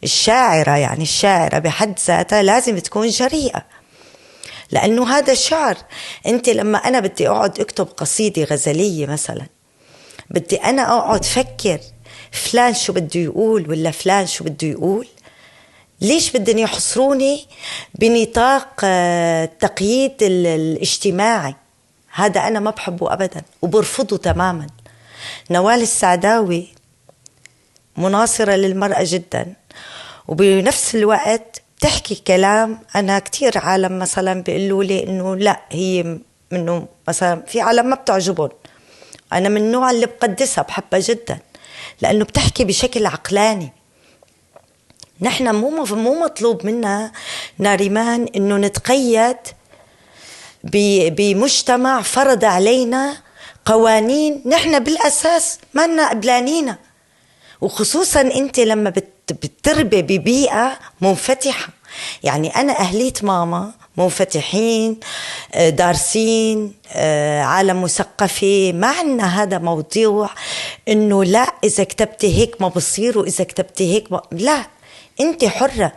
الشاعرة يعني الشاعرة بحد ذاتها لازم تكون جريئة، لأنه هذا الشعر. أنت لما أنا بدي أقعد أكتب قصيدة غزلية مثلا، بدي أنا أقعد فكر فلان شو بده يقول ولا فلان شو بده يقول. ليش بدهم يحصروني بنطاق التقييد الاجتماعي؟ هذا أنا ما بحبه أبدا وبرفضه تماما. نوال السعداوي مناصرة للمرأة جدا، وبنفس الوقت بتحكي كلام أنا كتير عالم مثلا بيقولوا لي إنه لا، هي منه مثلا في عالم ما بتعجبهم. أنا من النوع اللي بقدسها بحبها جدا، لأنه بتحكي بشكل عقلاني. نحن مو مطلوب منا ناريمان إنه نتقيد بمجتمع فرض علينا قوانين نحن بالأساس ما لنا قبلانينا. وخصوصا أنت لما بتربي ببيئة منفتحة، يعني أنا أهليت ماما منفتحين دارسين عالم مثقفي، ما عنا هذا موضوع إنه لا إذا كتبتي هيك ما بصير وإذا كتبتي هيك لا، أنت حرة.